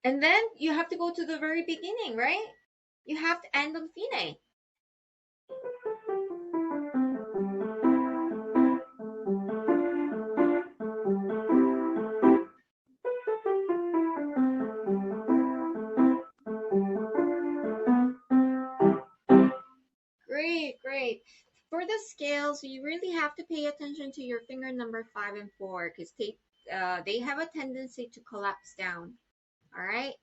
And then you have to go to the very beginning, right? You have to end on fine. Great, great. For the scales, you really have to pay attention to your finger number 5 and 4 because they have a tendency to collapse down. All right?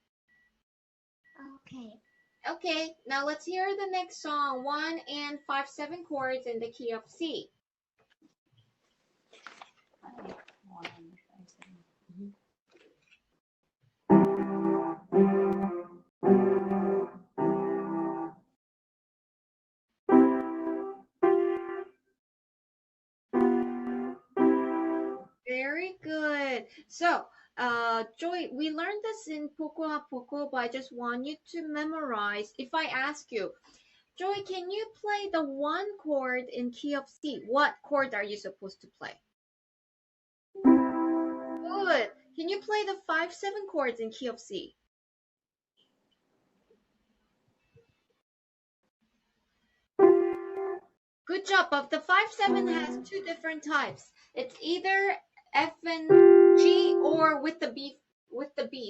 Okay. Okay, now let's hear the next song, 1 and 5/7 chords in the key of C. Very good. So, Joy, we learned this in Poco a Poco, but I just want you to memorize. If I ask you, Joy, can you play the 1 chord in key of C? What chord are you supposed to play? Good. Can you play the 5/7 chords in key of C? Good job, but the 5/7 has 2 different types. It's either F and G or with the B,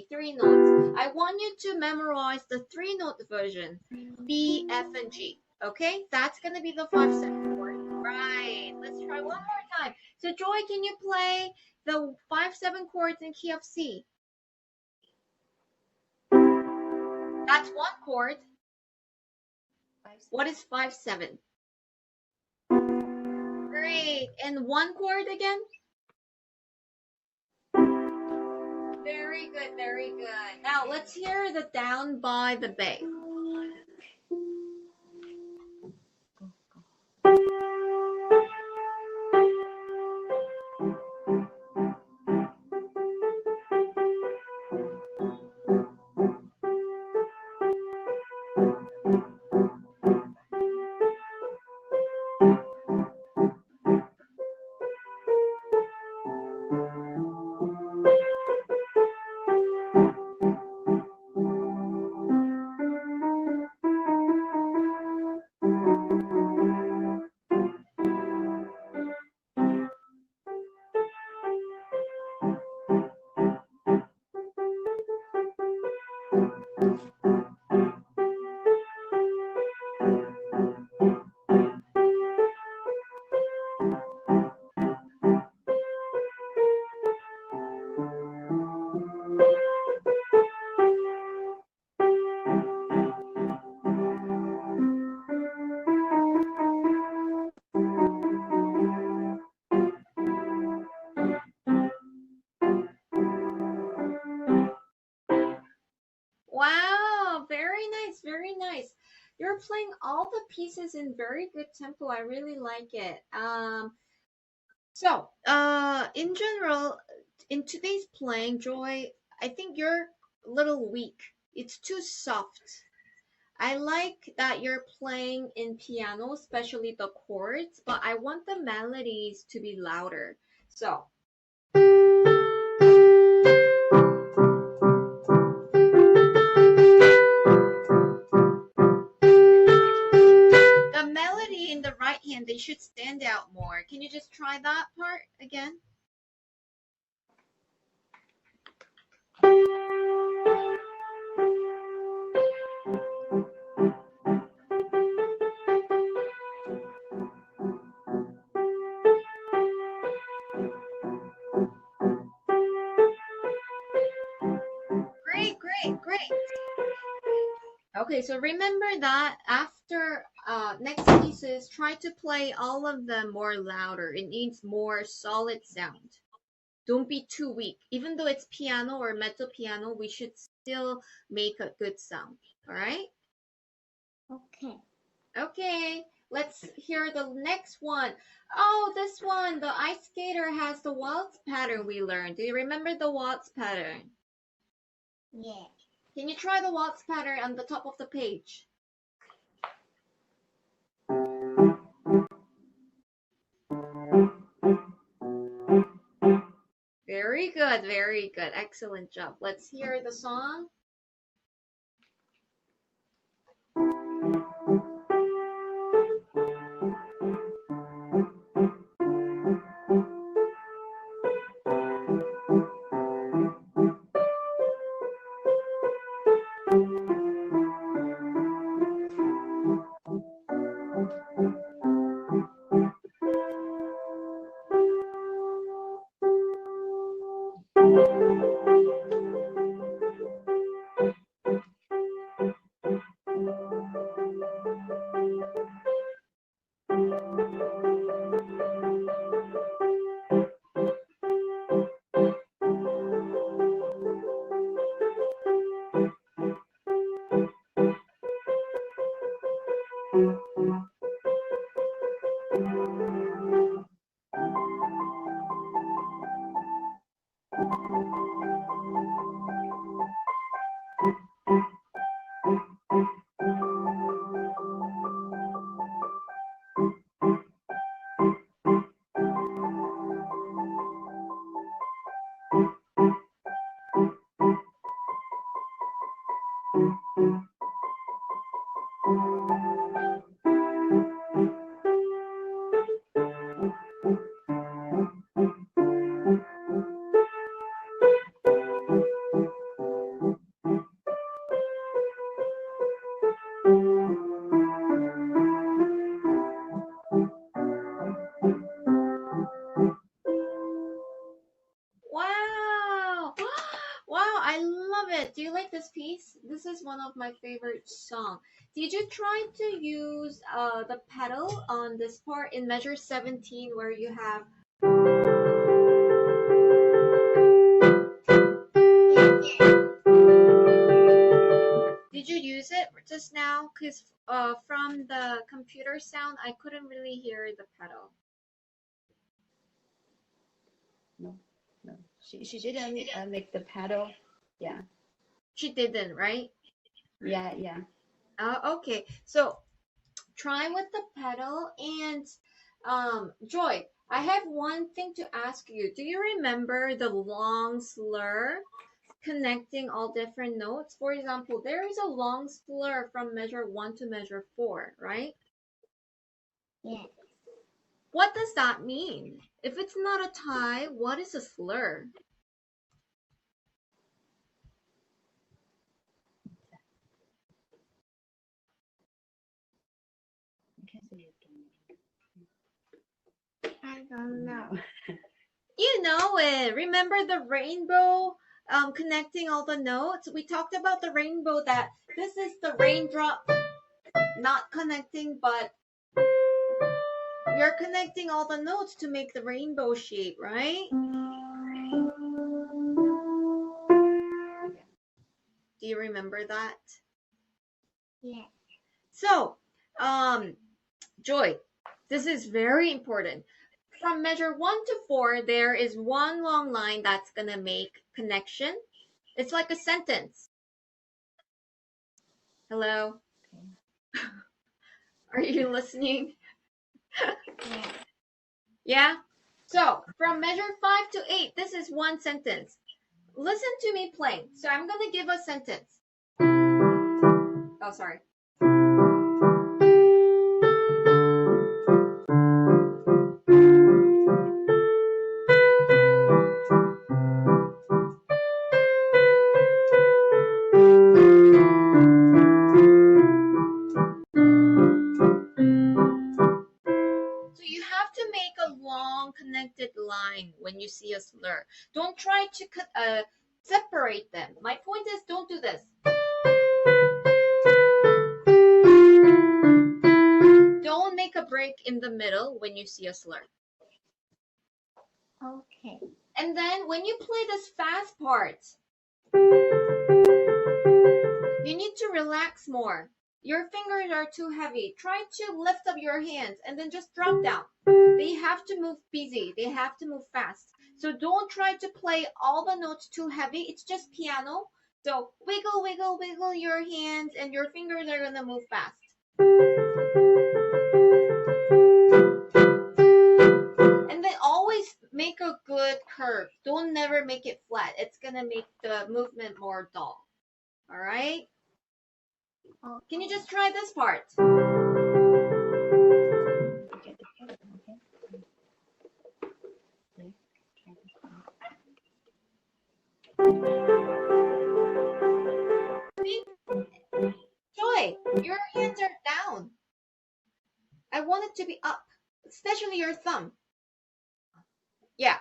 3 notes. I want you to memorize the 3-note version, B, F, and G. Okay, that's gonna be the 5/7 chord. Right. Let's try one more time. So Joy, can you play the 5/7 chords in key of C? That's 1 chord. What is 5/7? Great. And 1 chord again? Very good, very good. Now let's hear the Down by the Bay. Wow, very nice, very nice. You're playing all the pieces in very good tempo. I really like it. In general, in today's playing, Joy, I think you're a little weak. It's too soft. I like that you're playing in piano, especially the chords, but I want the melodies to be louder. So, the melody in the right hand, they should stand out more. Can you just try that part again? Great, great, great. Okay, so remember that after next pieces, try to play all of them more louder. It needs more solid sound. Don't be too weak. Even though it's piano or mezzo piano, we should still make a good sound. All right? Okay. Okay. Let's hear the next one. Oh, this one, the ice skater has the waltz pattern we learned. Do you remember the waltz pattern? Yeah. Can you try the waltz pattern on the top of the page? Very good, very good. Excellent job. Let's hear the song. Wow! Wow, I love it. Do you like this piece? This is one of my favorite songs. Did you try to use the pedal on this part in measure 17 where you have... Did you use it just now? Because from the computer sound, I couldn't really hear the pedal. No. She didn't make the pedal. Yeah. She didn't, right? Yeah. Okay. So try with the pedal and Joy, I have one thing to ask you. Do you remember the long slur connecting all different notes? For example, there is a long slur from measure 1 to measure 4, right? Yeah. What does that mean? If it's not a tie, what is a slur? I don't know. You know it. Remember the rainbow connecting all the notes? We talked about the rainbow, that this is the raindrop not connecting, but you're connecting all the notes to make the rainbow shape, right? Do you remember that? Yeah. So, Joy, this is very important. From measure 1 to 4, there is one long line that's going to make connection. It's like a sentence. Hello? Okay. Are you listening? Yeah. Yeah? So, from measure 5 to 8, this is one sentence. Listen to me playing. So, I'm going to give a sentence. Oh, sorry. Connected line when you see a slur. Don't try to separate them. My point is, don't do this. Don't make a break in the middle when you see a slur. Okay. And then when you play this fast part, you need to relax more. your fingers are too heavy. Try to lift up your hands and then just drop down. They have to move busy. They have to move fast. So don't try to play all the notes too heavy. It's just piano. So wiggle, wiggle, wiggle your hands and your fingers are gonna move fast. And then always make a good curve. Don't never make it flat. It's gonna make the movement more dull. All right? Can you just try this part? Get the pattern, okay? Okay, try this one. Joy, your hands are down. I want it to be up, especially your thumb. Yeah.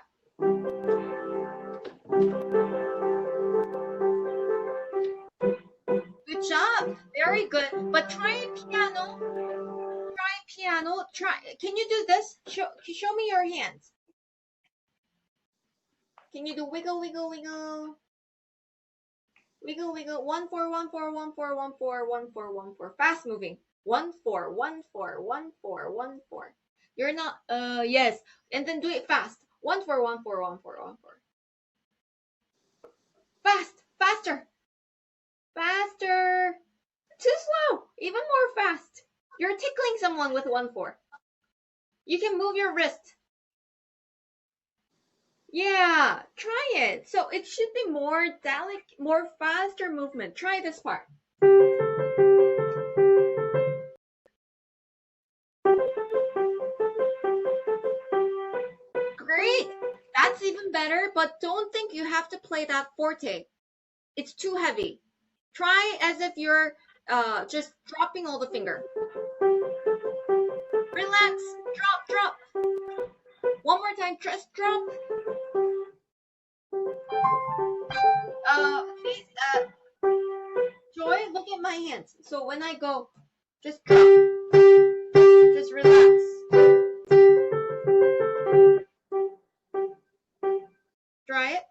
Good job. Very good. But try piano. Try piano. Try. Can you do this? Show me your hands. Can you do wiggle, wiggle, wiggle? Wiggle, wiggle. 1 4 1 4 1 4 1 4 1 4 1 4. Fast moving. 1 4 1 4 1 4 1 4. You're not. Yes. And then do it fast. 1 4 1 4 1 4 1 4. Fast. Faster. Faster. Too slow. Even more fast. You're tickling someone with 1 4. You can move your wrist. Yeah, try it. So it should be more delicate, more faster movement. Try this part. Great. That's even better, but don't think you have to play that forte. It's too heavy. Try as if you're just dropping all the finger. Relax. Drop, drop. One more time. Just drop. Please, Joy, look at my hands. So when I go, just drop. Just relax. Try it.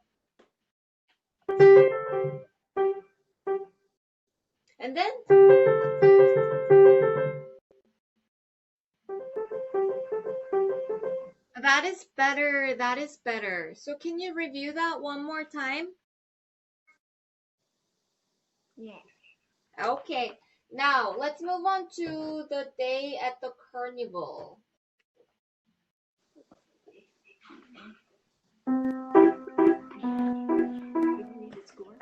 And then that is better. That is better. So can you review that one more time? Yes. Okay. Now let's move on to the day at the carnival. Give me the score.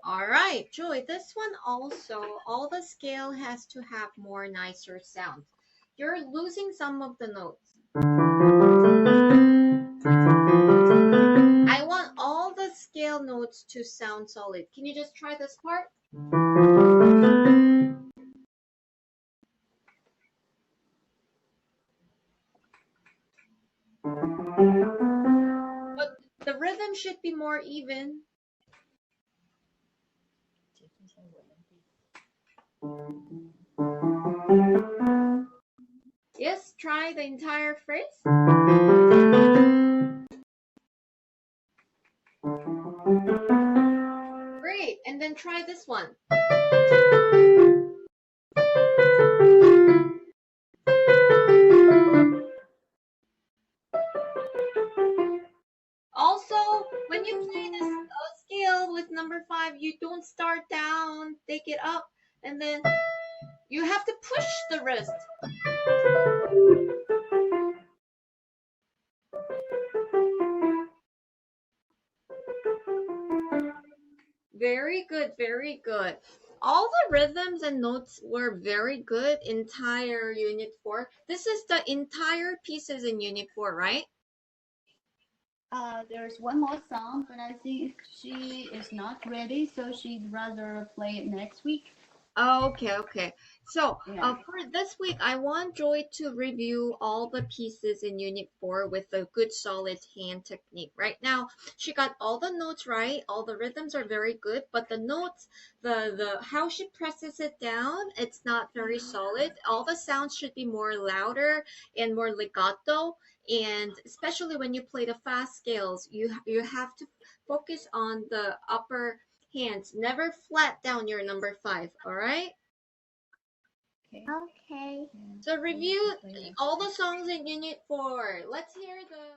All right, Joy, this one also, all the scale has to have more nicer sound. You're losing some of the notes. I want all the scale notes to sound solid. Can you just try this part? But the rhythm should be more even. Yes, try the entire phrase. Great, and then try this one. Also, when you play this scale with number 5, you don't start down, take it up, and then you have to push the wrist. Very good, very good. All the rhythms and notes were very good. Entire Unit 4. This is the entire pieces in Unit 4, right? There's one more song, but I think she is not ready, so she'd rather play it next week. Oh, okay, okay. So, Yeah. for this week, I want Joy to review all the pieces in Unit 4 with a good solid hand technique. Right now, she got all the notes right, all the rhythms are very good, but the notes, the how she presses it down, it's not very solid. All the sounds should be more louder and more legato, and especially when you play the fast scales, you have to focus on the upper hands. Never flat down your number 5, all right? Okay. Okay. So review all the songs in Unit 4. Let's hear the